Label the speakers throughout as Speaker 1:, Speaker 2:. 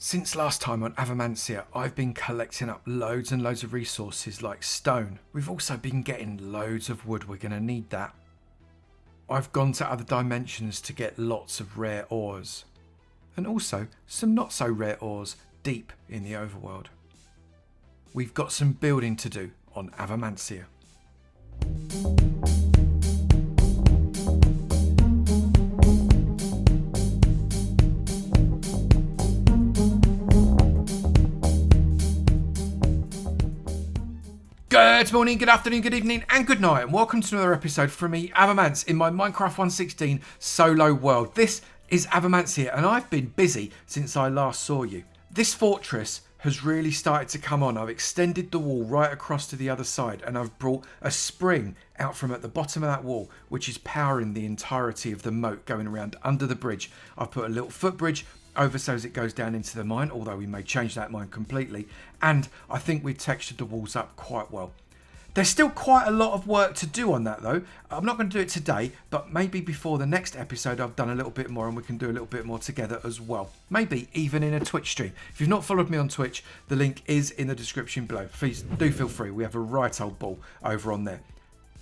Speaker 1: Since last time on Avomancia, I've been collecting up loads and loads of resources like stone. We've also been getting loads of wood, we're going to need that. I've gone to other dimensions to get lots of rare ores. And also some not so rare ores deep in the overworld. We've got some building to do on Avomancia. Good morning, good afternoon, good evening and good night, and welcome to another episode from me, Avomance, in my Minecraft 1.16 solo world. This is Avomancia and I've been busy since I last saw you. This fortress has really started to come on. I've extended the wall right across to the other side and I've brought a spring out from at the bottom of that wall which is powering the entirety of the moat going around under the bridge. I've put a little footbridge over so as it goes down into the mine, although we may change that mine completely, and I think we've textured the walls up quite well. There's still quite a lot of work to do on that though. I'm not going to do it today, but maybe before the next episode I've done a little bit more and we can do a little bit more together as well. Maybe even in a Twitch stream. If you've not followed me on Twitch, the link is in the description below. Please do feel free, we have a right old ball over on there.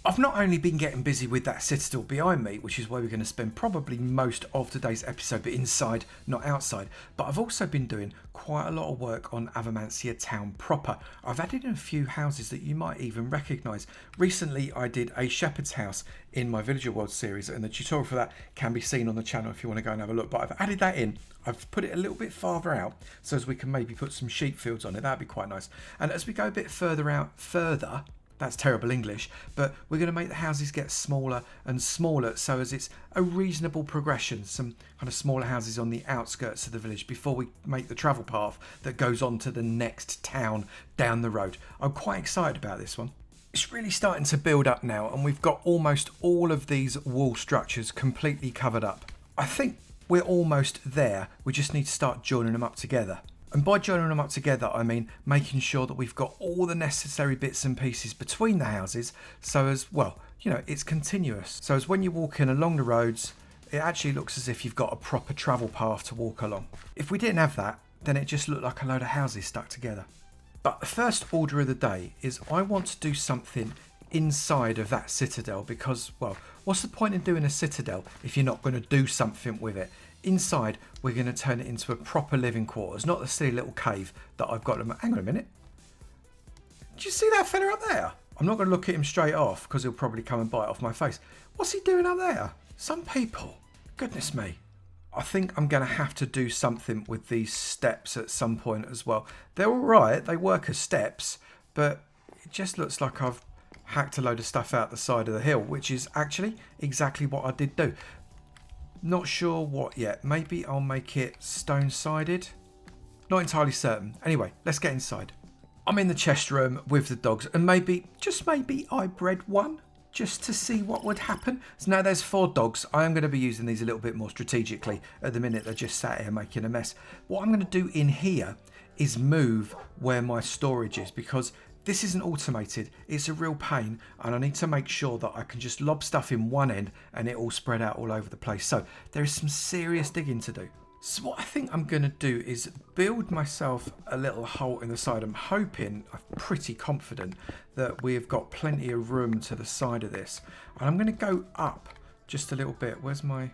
Speaker 1: I've not only been getting busy with that citadel behind me, which is where we're going to spend probably most of today's episode, but inside, not outside, but I've also been doing quite a lot of work on Avomancia town proper. I've added in a few houses that you might even recognise. Recently I did a shepherd's house in my Villager World series, and the tutorial for that can be seen on the channel if you want to go and have a look, but I've added that in. I've put it a little bit farther out so as we can maybe put some sheep fields on it. That'd be quite nice. And as we go a bit further out, that's terrible English, but we're going to make the houses get smaller and smaller so as it's a reasonable progression. Some kind of smaller houses on the outskirts of the village before we make the travel path that goes on to the next town down the road. I'm quite excited about this one. It's really starting to build up now and we've got almost all of these wall structures completely covered up. I think we're almost there. We just need to start joining them up together. And by joining them up together, I mean making sure that we've got all the necessary bits and pieces between the houses so as, well, you know, it's continuous. So as when you walk in along the roads, it actually looks as if you've got a proper travel path to walk along. If we didn't have that, then it just looked like a load of houses stuck together. But the first order of the day is I want to do something inside of that citadel because, well, what's the point in doing a citadel if you're not going to do something with it? Inside, we're going to turn it into a proper living quarters, not the silly little cave that I've got. Hang on a minute. Did you see that fella up there? I'm not going to look at him straight off because he'll probably come and bite off my face. What's he doing up there? Some people. Goodness me. I think I'm going to have to do something with these steps at some point as well. They're all right. They work as steps, but it just looks like I've hacked a load of stuff out the side of the hill, which is actually exactly what I did do. Not sure what yet. Maybe I'll make it stone-sided. Not entirely certain. Anyway, let's get inside. I'm in the chest room with the dogs and maybe, just maybe, I bred one just to see what would happen. So now there's 4 dogs. I am going to be using these a little bit more strategically. At the minute, they're just sat here making a mess. What I'm going to do in here is move where my storage is because this isn't automated, it's a real pain and I need to make sure that I can just lob stuff in one end and it all spread out all over the place. So there is some serious digging to do. So what I think I'm going to do is build myself a little hole in the side. I'm pretty confident that we've got plenty of room to the side of this. And I'm going to go up just a little bit. Where's my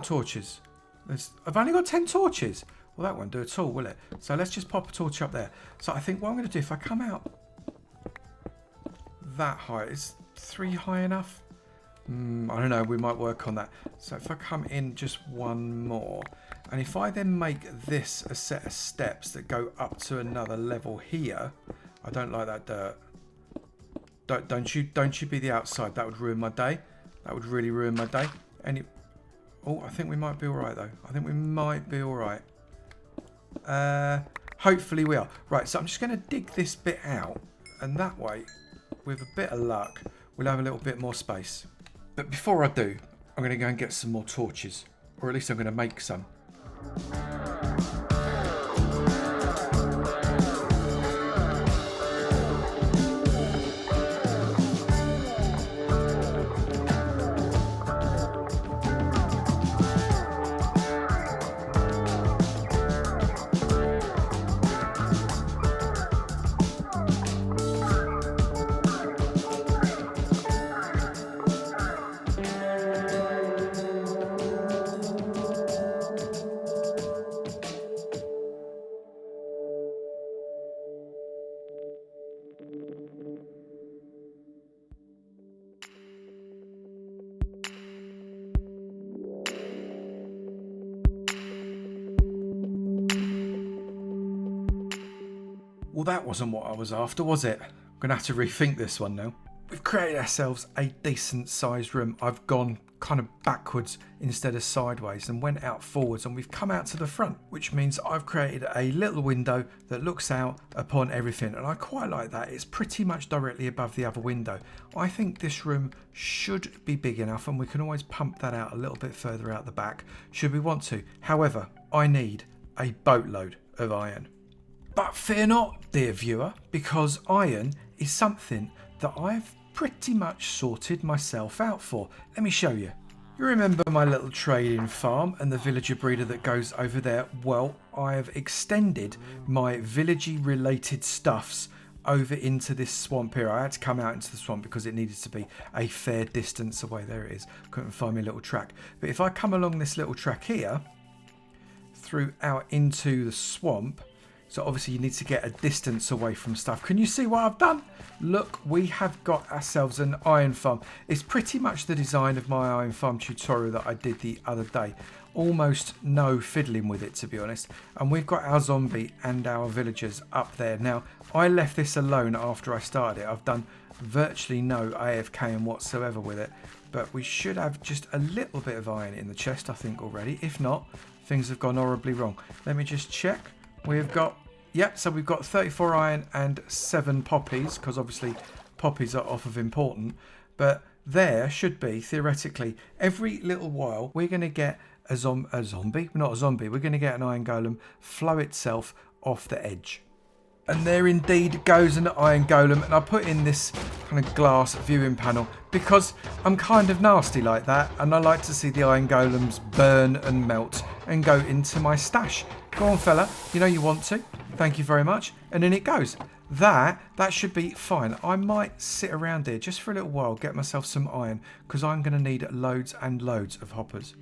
Speaker 1: torches? I've only got 10 torches. Well, that won't do at all, will it? So let's just pop a torch up there. So I think what I'm going to do, if I come out that high, is 3 high enough? I don't know, we might work on that. So if I come in just one more, and if I then make this a set of steps that go up to another level here, I don't like that dirt. Don't you be the outside. That would ruin my day. That would really ruin my day. Oh, I think we might be all right though. I think we might be all right. Hopefully we are. Right, so I'm just going to dig this bit out and that way, with a bit of luck, we'll have a little bit more space. But before I do, I'm going to go and get some more torches, or at least I'm going to make some. Well, that wasn't what I was after, was it? I'm going to have to rethink this one now. We've created ourselves a decent sized room. I've gone kind of backwards instead of sideways and went out forwards, and we've come out to the front, which means I've created a little window that looks out upon everything, and I quite like that. It's pretty much directly above the other window. I think this room should be big enough, and we can always pump that out a little bit further out the back should we want to. However, I need a boatload of iron. But fear not, dear viewer, because iron is something that I've pretty much sorted myself out for. Let me show you. You remember my little trading farm and the villager breeder that goes over there? Well, I have extended my villagey related stuffs over into this swamp here. I had to come out into the swamp because it needed to be a fair distance away. There it is. Couldn't find me a little track. But if I come along this little track here, through out into the swamp, so obviously you need to get a distance away from stuff. Can you see what I've done? Look, we have got ourselves an iron farm. It's pretty much the design of my iron farm tutorial that I did the other day. Almost no fiddling with it, to be honest. And we've got our zombie and our villagers up there. Now, I left this alone after I started it. I've done virtually no AFKing whatsoever with it. But we should have just a little bit of iron in the chest, I think, already. If not, things have gone horribly wrong. Let me just check. We've got, yep, so we've got 34 iron and 7 poppies, because obviously poppies are off of important. But there should be, theoretically, every little while, we're going to get a zombie, not a zombie, we're going to get an iron golem flow itself off the edge. And there indeed goes an iron golem, and I put in this kind of glass viewing panel because I'm kind of nasty like that, and I like to see the iron golems burn and melt and go into my stash. Go on, fella, you know you want to. Thank you very much. And in it goes. That should be fine. I might sit around here just for a little while, get myself some iron, because I'm going to need loads and loads of hoppers.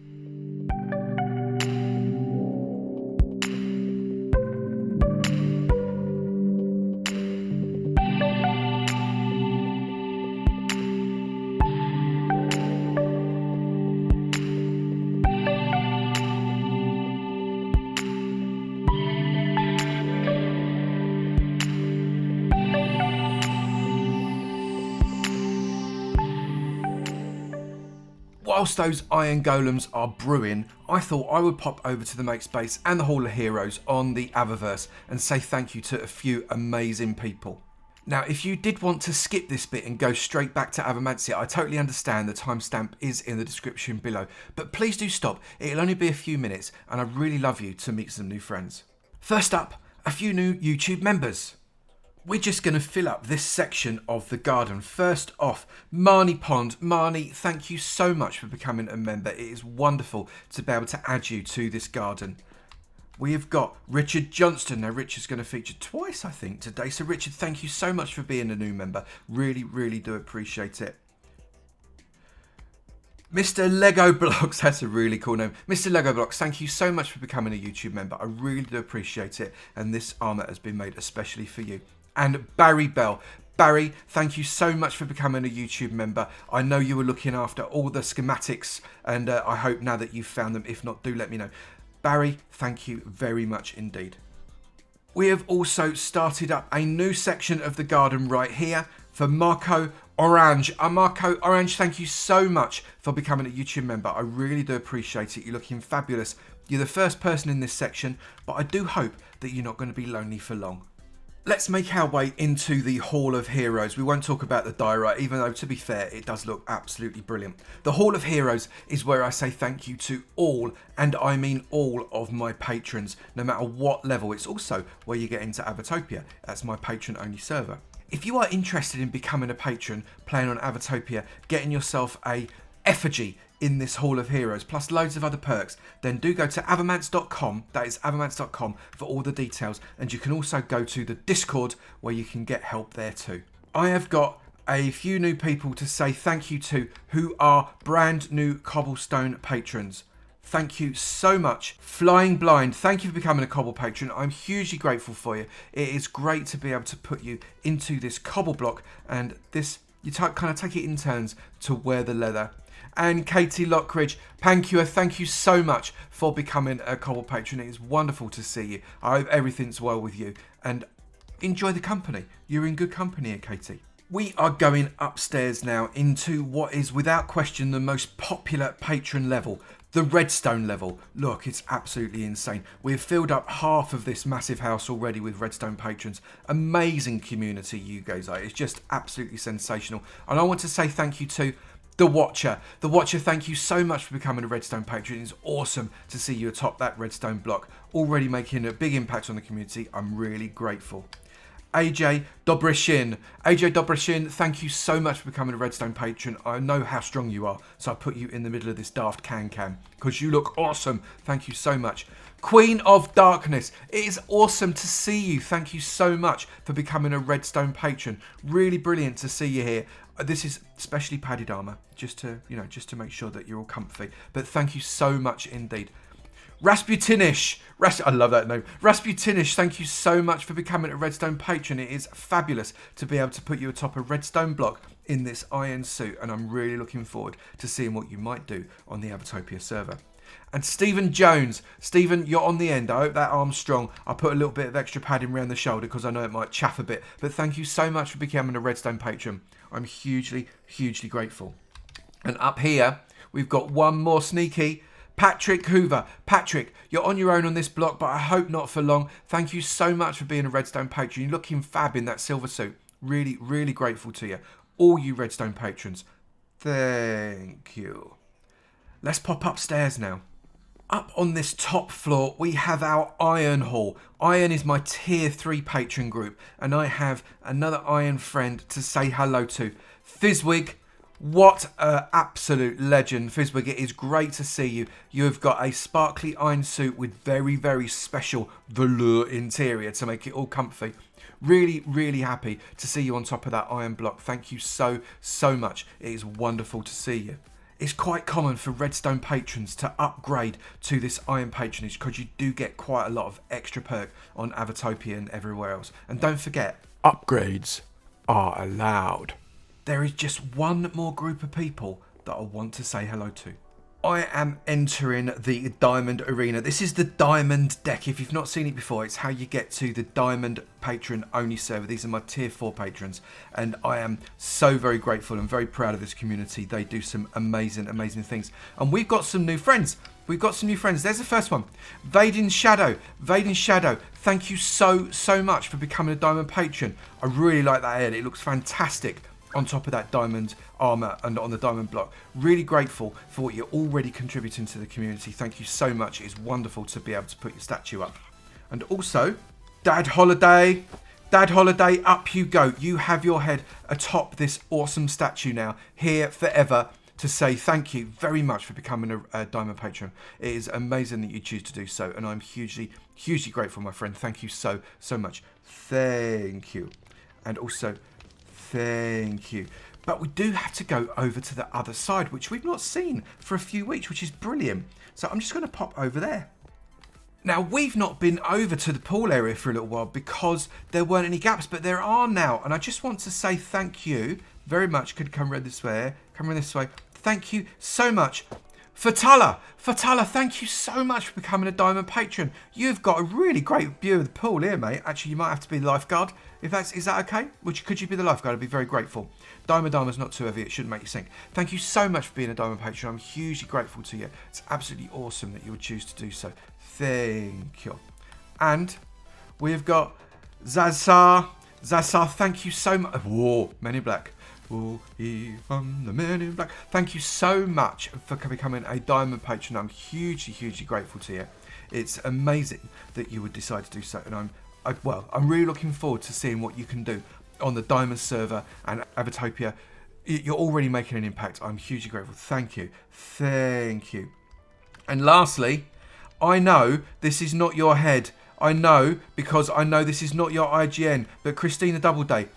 Speaker 1: Whilst those iron golems are brewing, I thought I would pop over to the Makespace and the Hall of Heroes on the Avoverse and say thank you to a few amazing people. Now, if you did want to skip this bit and go straight back to Avomancia, I totally understand. The timestamp is in the description below. But please do stop. It'll only be a few minutes, and I'd really love you to meet some new friends. First up, a few new YouTube members. We're just going to fill up this section of the garden. First off, Marnie Pond. Marnie, thank you so much for becoming a member. It is wonderful to be able to add you to this garden. We have got Richard Johnston. Now, Richard's going to feature twice, I think, today. So, Richard, thank you so much for being a new member. Really, really do appreciate it. Mr. Lego Blocks, that's a really cool name. Mr. Lego Blocks, thank you so much for becoming a YouTube member. I really do appreciate it. And this armour has been made especially for you. And Barry Bell. Barry, thank you so much for becoming a YouTube member. I know you were looking after all the schematics, and I hope now that you've found them. If not, do let me know. Barry, thank you very much indeed. We have also started up a new section of the garden right here for Marco Orange. Marco Orange, thank you so much for becoming a YouTube member. I really do appreciate it. You're looking fabulous. You're the first person in this section, but I do hope that you're not going to be lonely for long. Let's make our way into the Hall of Heroes. We won't talk about the diorite, even though, to be fair, it does look absolutely brilliant. The Hall of Heroes is where I say thank you to all, and I mean all of my patrons, no matter what level. It's also where you get into Avotopia. That's my patron-only server. If you are interested in becoming a patron, playing on Avotopia, getting yourself a effigy in this Hall of Heroes, plus loads of other perks, then do go to avomance.com, that is avomance.com, for all the details, and you can also go to the Discord where you can get help there too. I have got a few new people to say thank you to who are brand new Cobblestone patrons. Thank you so much. Flying Blind, thank you for becoming a Cobble patron. I'm hugely grateful for you. It is great to be able to put you into this cobble block, and this you kind of take it in turns to wear the leather. And Katie Lockridge, Pancua, thank you so much for becoming a Cobble patron. It is wonderful to see you. I hope everything's well with you. And enjoy the company. You're in good company here, Katie. We are going upstairs now into what is without question the most popular patron level, the Redstone level. Look, it's absolutely insane. We've filled up half of this massive house already with Redstone patrons. Amazing community you guys are. It's just absolutely sensational. And I want to say thank you to The Watcher. The Watcher, thank you so much for becoming a Redstone patron. It's awesome to see you atop that Redstone block, already making a big impact on the community. I'm really grateful. AJ Dobryshin. AJ Dobryshin, thank you so much for becoming a Redstone patron. I know how strong you are, so I put you in the middle of this daft can because you look awesome. Thank you so much. Queen of Darkness, it is awesome to see you. Thank you so much for becoming a Redstone patron. Really brilliant to see you here. This is specially padded armor, just to make sure that you're all comfy. But thank you so much indeed. Rasputinish, I love that name. Rasputinish, thank you so much for becoming a Redstone patron. It is fabulous to be able to put you atop a Redstone block in this iron suit, and I'm really looking forward to seeing what you might do on the Avotopia server. And Stephen Jones, Stephen, you're on the end. I hope that arm's strong. I put a little bit of extra padding around the shoulder because I know it might chaff a bit, but thank you so much for becoming a Redstone patron. I'm hugely, hugely grateful. And up here, we've got one more sneaky. Patrick Hoover. Patrick, you're on your own on this block, but I hope not for long. Thank you so much for being a Redstone patron. You're looking fab in that silver suit. Really, really grateful to you. All you Redstone patrons, thank you. Let's pop upstairs now. Up on this top floor, we have our Iron Hall. Iron is my tier 3 patron group, and I have another Iron friend to say hello to. Fizzwig. What an absolute legend, Fizzwig. It is great to see you. You have got a sparkly iron suit with very, very special velour interior to make it all comfy. Really, really happy to see you on top of that iron block. Thank you so, so much. It is wonderful to see you. It's quite common for Redstone patrons to upgrade to this iron patronage because you do get quite a lot of extra perk on Avotopia and everywhere else. And don't forget, upgrades are allowed. There is just one more group of people that I want to say hello to. I am entering the Diamond Arena. This is the Diamond deck. If you've not seen it before, it's how you get to the Diamond patron only server. These are my tier 4 patrons, and I am so very grateful and very proud of this community. They do some amazing, amazing things. And we've got some new friends. There's the first one. Vaden Shadow. Vaden Shadow, thank you so, so much for becoming a Diamond patron. I really like that head. It looks fantastic on top of that diamond armor and on the diamond block. Really grateful for what you're already contributing to the community. Thank you so much. It's wonderful to be able to put your statue up. And also, Dad Holiday. Dad Holiday, up you go. You have your head atop this awesome statue now, here forever, to say thank you very much for becoming a diamond patron. It is amazing that you choose to do so, and I'm hugely, hugely grateful, my friend. Thank you so, so much. Thank you. And also, thank you. But we do have to go over to the other side, which we've not seen for a few weeks, which is brilliant. So I'm just going to pop over there. Now, we've not been over to the pool area for a little while because there weren't any gaps, but there are now. And I just want to say thank you very much. Could come around this way. Come around this way. Thank you so much. Fatala, thank you so much for becoming a diamond patron. You've got a really great view of the pool here, mate. Actually, you might have to be the lifeguard. Is that okay? Could you be the lifeguard? I'd be very grateful. Diamond armor's not too heavy. It shouldn't make you sink. Thank you so much for being a diamond patron. I'm hugely grateful to you. It's absolutely awesome that you would choose to do so. Thank you. And we've got Zazar. Zazar, thank you so much. Whoa, Men in Black. Oh, he from the Men in Black. Thank you so much for becoming a diamond patron. I'm hugely, hugely grateful to you. It's amazing that you would decide to do so, and I'm really looking forward to seeing what you can do on the diamond server and Avotopia. You're already making an impact. I'm hugely grateful. Thank you. Thank you. And lastly, I know this is not your head. I know because I know this is not your IGN, but Christina Doubleday,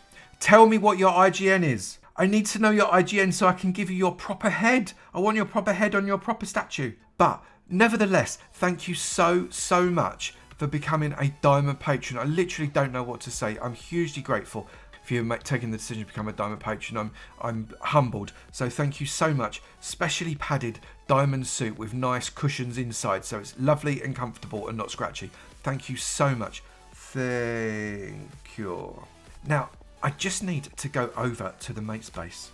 Speaker 1: tell me what your IGN is. I need to know your IGN so I can give you your proper head. I want your proper head on your proper statue. But nevertheless, thank you so, so much for becoming a diamond patron. I literally don't know what to say. I'm hugely grateful for you taking the decision to become a diamond patron. I'm humbled. So thank you so much. Specially padded diamond suit with nice cushions inside, so it's lovely and comfortable and not scratchy. Thank you so much. Thank you. Now, I just need to go over to the mate space.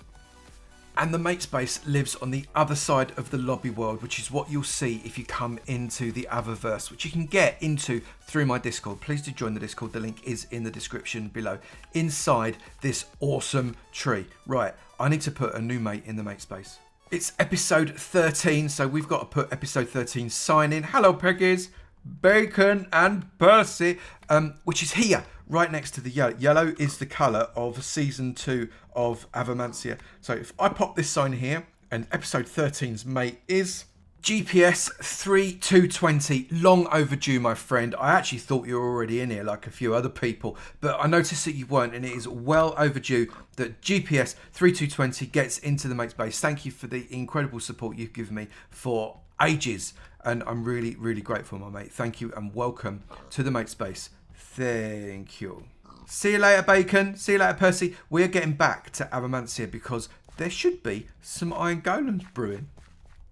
Speaker 1: And the mate space lives on the other side of the lobby world, which is what you'll see if you come into the Avoverse, which you can get into through my Discord. Please do join the Discord. The link is in the description below. Inside this awesome tree. Right, I need to put a new mate in the mate space. It's episode 13, so we've got to put episode 13 sign in. Hello, Peggies, Bacon and Percy, which is here, right next to the yellow. Yellow is the colour of season 2 of Avomancia. So if I pop this sign here, and episode 13's mate is GPS 3220. Long overdue, my friend. I actually thought you were already in here like a few other people, but I noticed that you weren't, and it is well overdue that GPS 3220 gets into the mate space. Thank you for the incredible support you've given me for ages, and I'm really, really grateful, my mate. Thank you, and welcome to the mate space. Thank you. See you later, Bacon. See you later, Percy. We're getting back to Avomancia because there should be some iron golems brewing.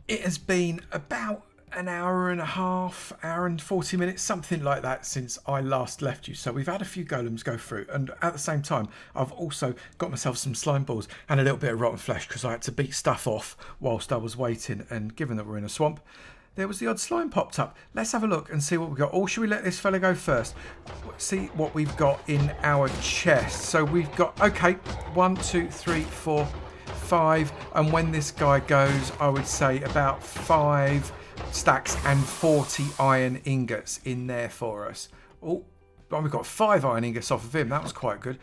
Speaker 1: It has been about an hour and a half, hour and 40 minutes, something like that, since I last left you. So we've had a few golems go through, and at the same time, I've also got myself some slime balls and a little bit of rotten flesh because I had to beat stuff off whilst I was waiting. And given that we're in a swamp, there was the odd slime popped up. Let's have a look and see what we've got. Or should we let this fella go first? See what we've got in our chest. So we've got, okay, 1, 2, 3, 4, 5. And when this guy goes, I would say about 5 stacks and 40 iron ingots in there for us. Oh, well, we've got 5 iron ingots off of him. That was quite good.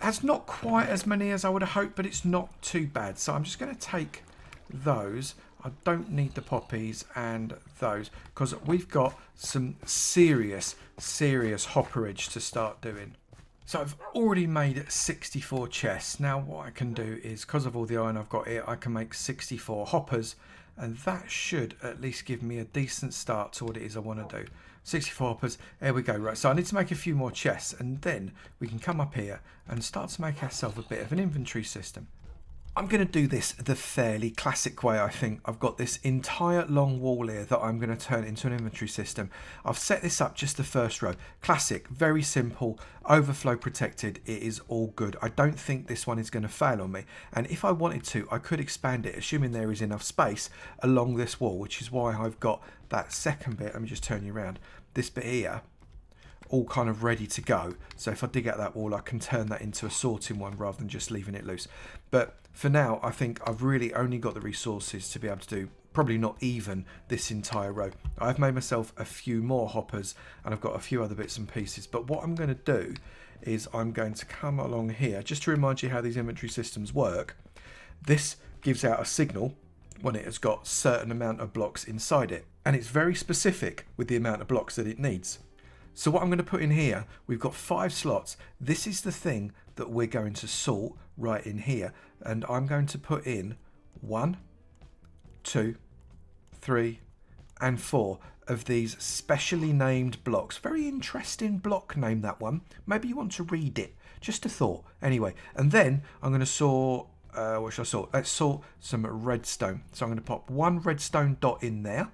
Speaker 1: That's not quite as many as I would have hoped, but it's not too bad. So I'm just going to take those. I don't need the poppies and those because we've got some serious hopperage to start doing. So I've already made 64 chests. Now what I can do is, because of all the iron I've got here, I can make 64 hoppers, and that should at least give me a decent start to what it is I want to do. 64 hoppers, there we go. Right, so I need to make a few more chests, and then we can come up here and start to make ourselves a bit of an inventory system. I'm going to do this the fairly classic way, I think. I've got this entire long wall here that I'm going to turn into an inventory system. I've set this up just the first row. Classic, very simple, overflow protected. It is all good. I don't think this one is going to fail on me. And if I wanted to, I could expand it, assuming there is enough space along this wall, which is why I've got that second bit. Let me just turn you around. This bit here, all kind of ready to go. So if I dig out that wall, I can turn that into a sorting one rather than just leaving it loose. But for now, I think I've really only got the resources to be able to do probably not even this entire row. I've made myself a few more hoppers, and I've got a few other bits and pieces. But what I'm going to do is I'm going to come along here just to remind you how these inventory systems work. This gives out a signal when it has got a certain amount of blocks inside it, and it's very specific with the amount of blocks that it needs. So what I'm going to put in here, we've got 5 slots. This is the thing that we're going to sort right in here. And I'm going to put in 1, 2, 3, and 4 of these specially named blocks. Very interesting block name, that one. Maybe you want to read it. Just a thought. Anyway, and then I'm going to sort, what should I sort? Let's sort some redstone. So I'm going to pop 1 redstone dot in there.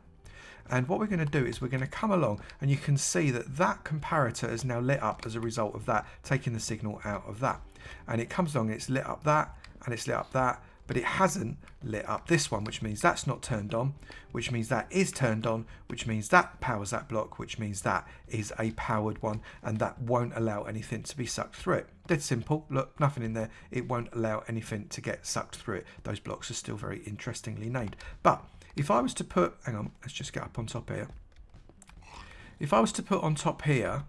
Speaker 1: And what we're going to do is we're going to come along, and you can see that that comparator is now lit up as a result of that, taking the signal out of that. And it comes along, it's lit up that, and it's lit up that, but it hasn't lit up this one, which means that's not turned on, which means that is turned on, which means that powers that block, which means that is a powered one, and that won't allow anything to be sucked through it. Dead simple. Look, nothing in there. It won't allow anything to get sucked through it. Those blocks are still very interestingly named. But if I was to put, hang on, let's just get up on top here. If I was to put on top here,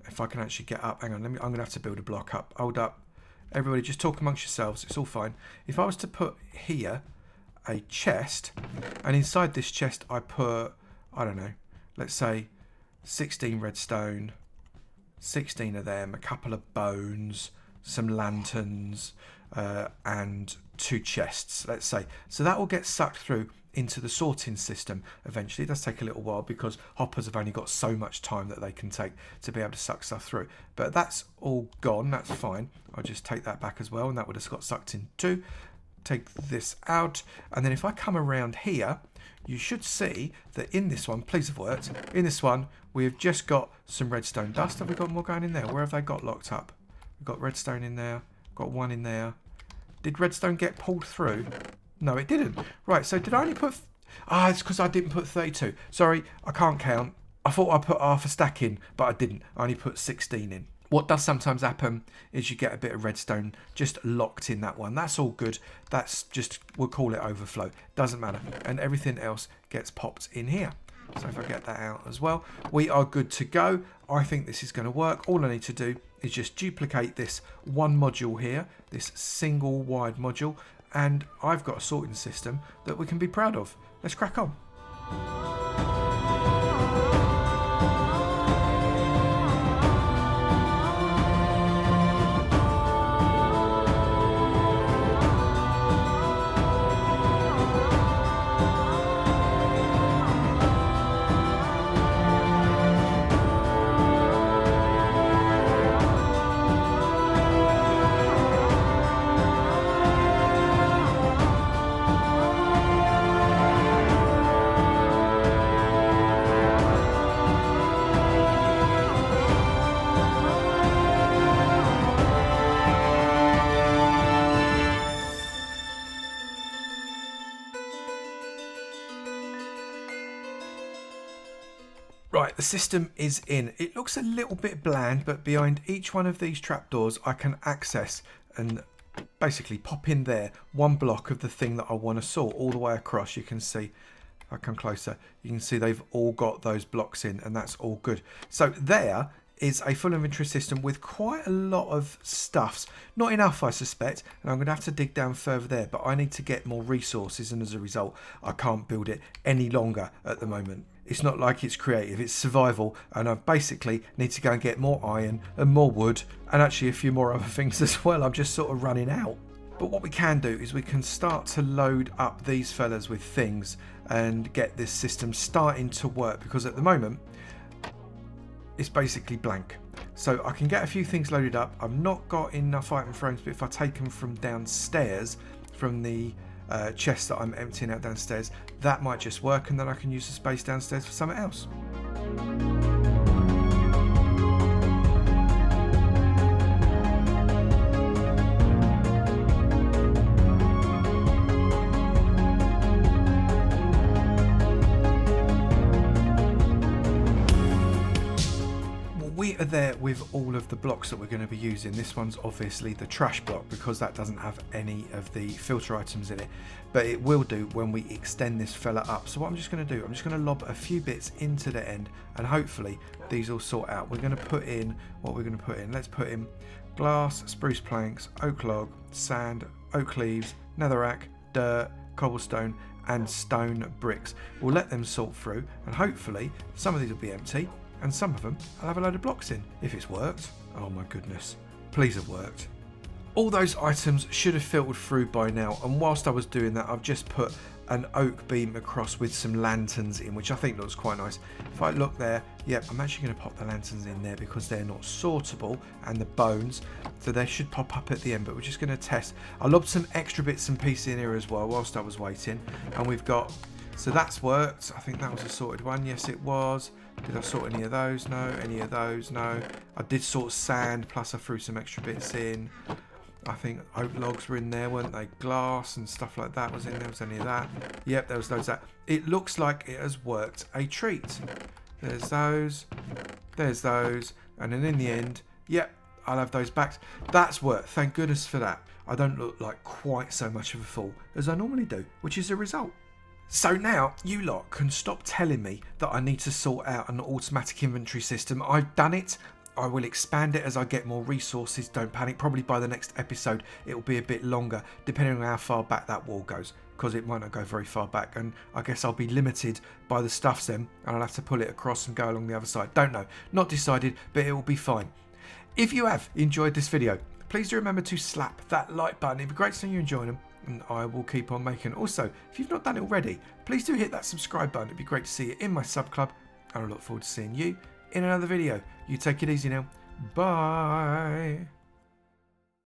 Speaker 1: if I can actually get up, hang on, I'm going to have to build a block up. Hold up. Everybody just talk amongst yourselves. It's all fine. If I was to put here a chest, and inside this chest I put, I don't know, let's say 16 redstone, 16 of them, a couple of bones, some lanterns, and 2 chests, let's say. So that will get sucked through into the sorting system eventually. It does take a little while because hoppers have only got so much time that they can take to be able to suck stuff through. But that's all gone. That's fine. I'll just take that back as well, and that would have got sucked in too. Take this out, and then if I come around here, you should see that in this one, please have worked, in this one, we have just got some redstone dust. Have we got more going in there? Where have they got locked up? We've got redstone in there, got one in there. Did redstone get pulled through? No, it didn't. Right, so did I only put... it's because I didn't put 32. Sorry, I can't count. I thought I put half a stack in, but I didn't. I only put 16 in. What does sometimes happen is you get a bit of redstone just locked in that one. That's all good. That's just, we'll call it overflow. Doesn't matter. And everything else gets popped in here. So if I get that out as well, we are good to go. I think this is going to work. All I need to do is just duplicate this one module here, this single wide module, and I've got a sorting system that we can be proud of. Let's crack on. Right, the system is in. It looks a little bit bland, but behind each one of these trapdoors I can access and basically pop in there one block of the thing that I want to sort all the way across. You can see, if I come closer, you can see they've all got those blocks in, and that's all good. So there is a full inventory system with quite a lot of stuffs. Not enough, I suspect, and I'm going to have to dig down further there, but I need to get more resources, and as a result I can't build it any longer at the moment. It's not like it's creative, it's survival, and I basically need to go and get more iron and more wood and actually a few more other things as well. I'm just sort of running out. But what we can do is we can start to load up these fellas with things and get this system starting to work, because at the moment it's basically blank. So I can get a few things loaded up. I've not got enough item frames, but if I take them from downstairs, from the chest that I'm emptying out downstairs, that might just work, and then I can use the space downstairs for something else. We are there with all of the blocks that we're going to be using. This one's obviously the trash block because that doesn't have any of the filter items in it, but it will do when we extend this fella up. So what I'm just going to do, I'm just going to lob a few bits into the end, and hopefully these will sort out. We're going to put in what we're going to put in. Let's put in glass, spruce planks, oak log, sand, oak leaves, netherrack, dirt, cobblestone and stone bricks. We'll let them sort through, and hopefully some of these will be empty and some of them I'll have a load of blocks in. If it's worked, oh my goodness, please have worked. All those items should have filtered through by now, and whilst I was doing that I've just put an oak beam across with some lanterns in, which I think looks quite nice. If I look there, yep, I'm actually going to pop the lanterns in there because they're not sortable, and the bones, so they should pop up at the end, but we're just going to test. I lobbed some extra bits and pieces in here as well whilst I was waiting, and we've got, so that's worked. I think that was a sorted one. Yes, it was. Did I sort any of those? No. Any of those? No. I did sort sand, plus I threw some extra bits in. I think oak logs were in there, weren't they? Glass and stuff like that was in there. Was any of that? Yep, there was loads of that. It looks like it has worked a treat. There's those. There's those. And then in the end, yep, I'll have those back. That's worked. Thank goodness for that. I don't look like quite so much of a fool as I normally do, which is a result. So now you lot can stop telling me that I need to sort out an automatic inventory system. I've done it. I will expand it as I get more resources. Don't panic. Probably by the next episode it will be a bit longer, depending on how far back that wall goes, because it might not go very far back, and I guess I'll be limited by the stuffs then, and I'll have to pull it across and go along the other side. Don't know. Not decided, but it will be fine. If you have enjoyed this video, please do remember to slap that like button. It'd be great to know you enjoying them, and I will keep on making. Also, if you've not done it already, please do hit that subscribe button. It'd be great to see you in my sub club, and I look forward to seeing you in another video. You take it easy now. Bye.